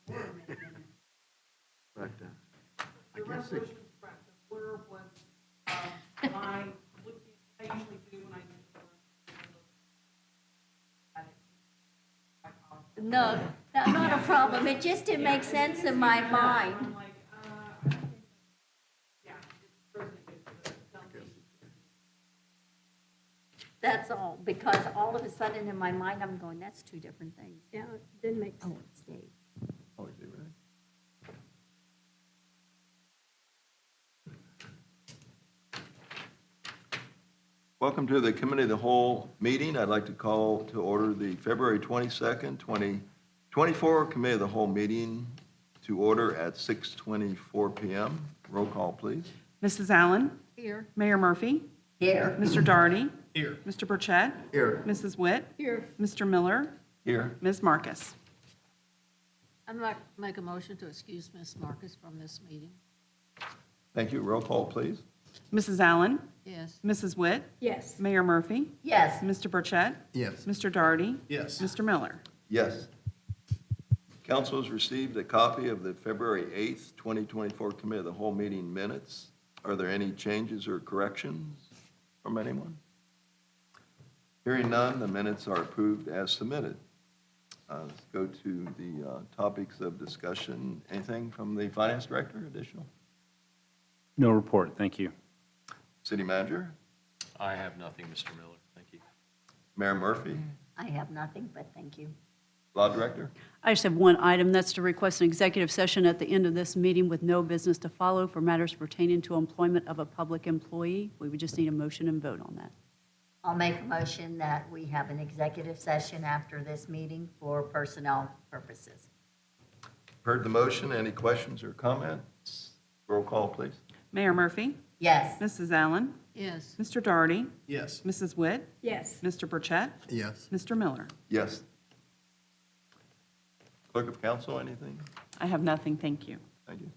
But I The guess it, resolution's correct. The order was, I usually do when I do the No, not a problem. It just didn't make sense in my mind. I'm like, I don't think, yeah, it's Thursday, it's the delegation. That's all, because all of a sudden in my mind, I'm going, that's two different things. Yeah, it didn't make Oh, sense. it stayed. oh, is it really? Welcome to the Committee of the Whole meeting. I'd like to call to order the February 22nd, 2024 Committee of the Whole meeting to order at 6:24 PM. Roll call, please. Mrs. Allen? Here. Mayor Murphy? Here. Mr. Darty? Here. Mr. Burchett? Here. Mrs. Witt? Here, Mr. Miller? Here. Ms. Marcus? I'd like to make a motion to excuse Ms. Marcus from this meeting. Thank you. Roll call, please. Mrs. Allen? Yes. Mrs. Witt? yes. Mayor Murphy? Yes. Mr. Burchett? Yes. Mr. Darty? Yes. Mr. Miller? Yes. Council has received a copy of the February 8th, 2024 Committee of the Whole meeting minutes. Are there any changes or corrections from anyone? Hearing none, the minutes are approved as submitted. Let's go to the topics of discussion. Anything from the Finance Director additional? No report, thank you. City Manager? I have nothing, Mr. Miller. Thank you. Mayor Murphy? I have nothing, but thank you. Law Director? I just have one item, that's to request an executive session at the end of this meeting with no business to follow for matters pertaining to employment of a public employee. We would just need a motion and vote on that. I'll make a motion that we have an executive session after this meeting for personnel purposes. Heard the motion. Any questions or comments? Roll call, please. Mayor Murphy? Yes. Mrs. Allen? Yes. Mr. Darty? Yes. Mrs. Witt? Yes, Mr. Burchett? Yes. Mr. Miller? Yes. Clerk of Council, anything? I have nothing, thank you. Thank you.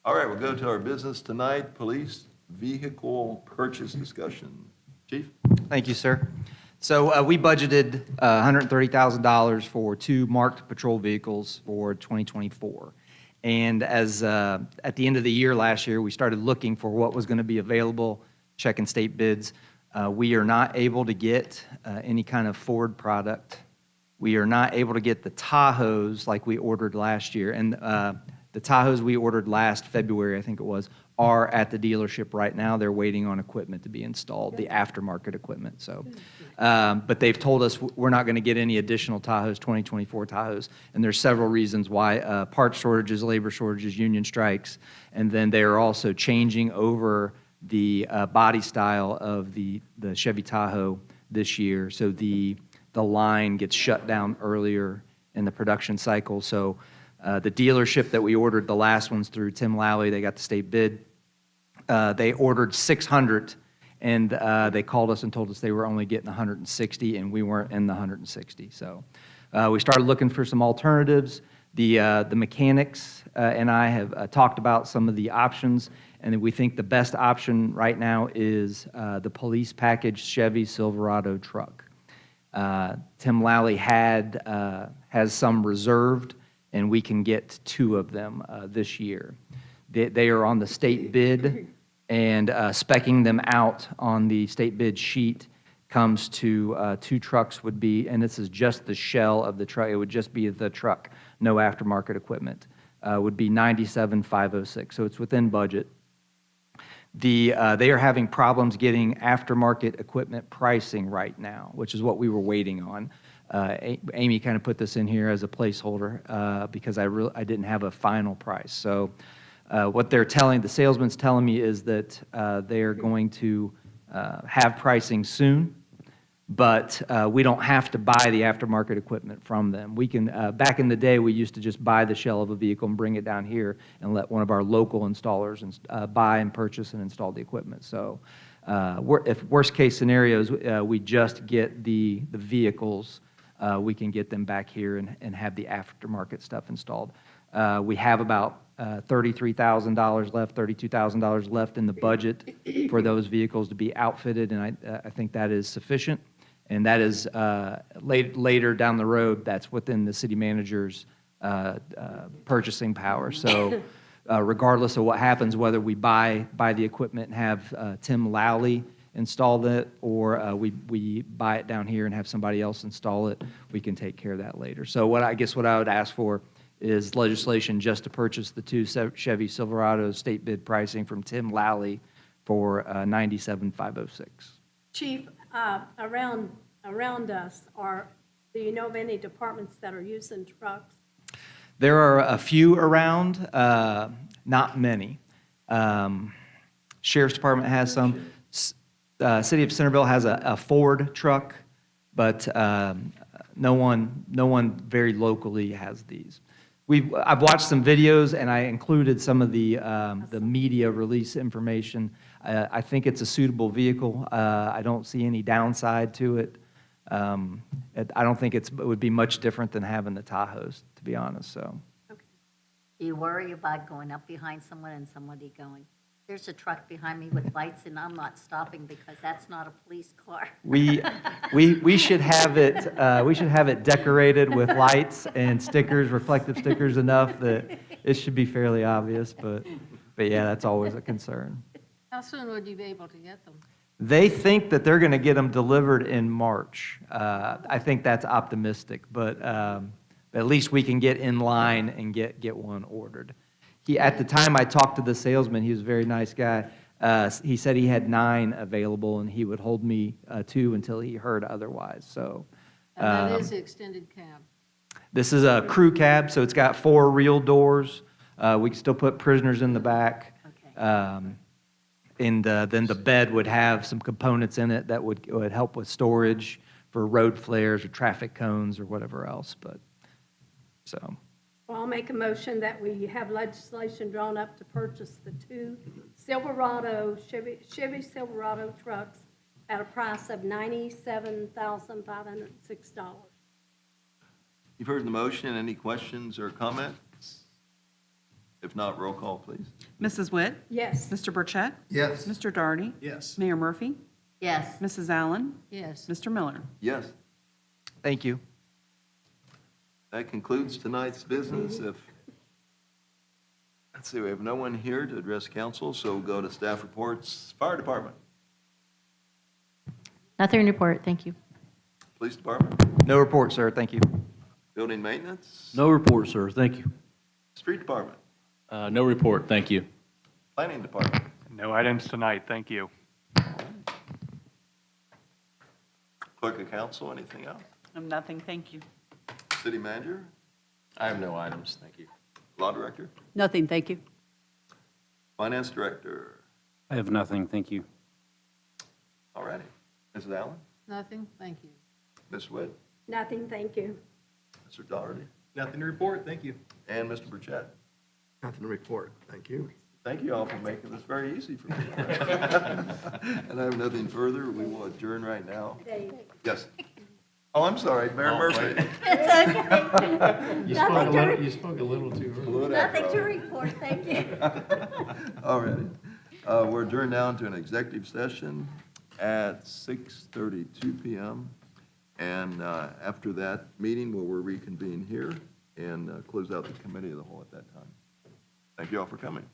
All right, we'll go to our business tonight, police vehicle purchase discussion. Chief? Thank you, sir. So we budgeted $130,000 for 2 marked patrol vehicles for 2024. And as at the end of the year last year, we started looking for what was going to be available, checking state bids. We are not able to get any kind of Ford product. We are not able to get the Tahoes like we ordered last year. And the Tahoes we ordered last February, I think it was, are at the dealership right now. They're waiting on equipment to be installed, the aftermarket equipment. So, but they've told us we're not going to get any additional Tahoes, 2024 Tahoes. And there's several reasons why: part shortages, labor shortages, union strikes, and then they are also changing over the body style of the Chevy Tahoe this year. So the line gets shut down earlier in the production cycle. So the dealership that we ordered the last ones through, Tim Lally, they got the state bid. They ordered 600, and they called us and told us they were only getting 160, and we weren't in the 160. So we started looking for some alternatives. The mechanics and I have talked about some of the options, and we think the best option right now is the police package Chevy Silverado truck. Tim Lally has some reserved, and we can get 2 of them this year. They are on the state bid, and speccing them out on the state bid sheet comes to 2 trucks would be, and this is just the shell of the truck, it would just be the truck, no aftermarket equipment, would be $97,506, so it's within budget. They are having problems getting aftermarket equipment pricing right now, which is what we were waiting on. Amy kind of put this in here as a placeholder because I didn't have a final price. So what the salesman's telling me is that they are going to have pricing soon, but we don't have to buy the aftermarket equipment from them. We can, back in the day, we used to just buy the shell of a vehicle and bring it down here and let one of our local installers buy and purchase and install the equipment. So if worst case scenarios, we just get the vehicles, we can get them back here and have the aftermarket stuff installed. We have about $33,000 left, $32,000 left in the budget for those vehicles to be outfitted, and I think that is sufficient. And that is later down the road, that's within the city manager's purchasing power. So regardless of what happens, whether we buy the equipment and have Tim Lally install it, or we buy it down here and have somebody else install it, we can take care of that later. So what I would ask for is legislation just to purchase the two Chevy Silverados state bid pricing from Tim Lally for $97,506. Chief, around us, do you know of any departments that are using trucks? There are a few around, not many. Sheriff's Department has some. City of Centerville has a Ford truck, but no one very locally has these. I've watched some videos, and I included some of the media release information. I think it's a suitable vehicle. I don't see any downside to it. I don't think it would be much different than having the Tahoes, to be honest, so. Do you worry about going up behind someone and somebody going, there's a truck behind me with lights and I'm not stopping because that's not a police car? We should have it decorated with lights and stickers, reflective stickers enough that it should be fairly obvious, but yeah, that's always a concern. How soon would you be able to get them? They think that they're going to get them delivered in March. I think that's optimistic, but at least we can get in line and get one ordered. At the time I talked to the salesman, he was a very nice guy. He said he had 9 available and he would hold me 2 until he heard otherwise. So And that is the extended cab. this is a crew cab, so it's got 4 real doors. We can still put prisoners in the back. Okay. And then the bed would have some components in it that would help with storage for road flares or traffic cones or whatever else. So Well, I'll make a motion that we have legislation drawn up to purchase the 2 Silverado, Chevy Silverado trucks at a price of $97,506. You've heard the motion. Any questions or comments? If not, roll call, please. Mrs. Witt? Yes. Mr. Burchett? Yes. Mr. Darty? Yes. Mayor Murphy? Yes. Mrs. Allen? Yes. Mr. Miller? Yes. thank you. That concludes tonight's business. Let's see, we have no one here to address council, so we'll go to staff reports. Fire Department, Nothing to report, thank you. Police Department, No report, sir. Thank you. Building Maintenance, No report, sir. Thank you. Street Department, No report. Thank you. Planning Department, No items tonight, thank you. Clerk of Council, anything else? Nothing, thank you. City Manager, I have no items. Thank you. Law Director, Nothing, thank you. Finance Director. I have nothing, thank you. All righty. Mrs. Allen, Nothing? Thank you. Ms. Witt, Nothing, thank you. Mr. Doherty, Nothing to report, thank you. and Mr. Burchett. Nothing to report, thank you. Thank you all for making this very easy for me. And I have nothing further. We will adjourn right now. Dave. Yes. Oh, I'm sorry, Mayor Murphy. It's okay. You spoke a little too early. Blew it out, Nothing to bro. report, thank you. All righty. We're adjourned now to an executive session at 6:32 PM. And after that meeting, we'll reconvene here and close out the committee of the whole at that time. Thank you all for coming.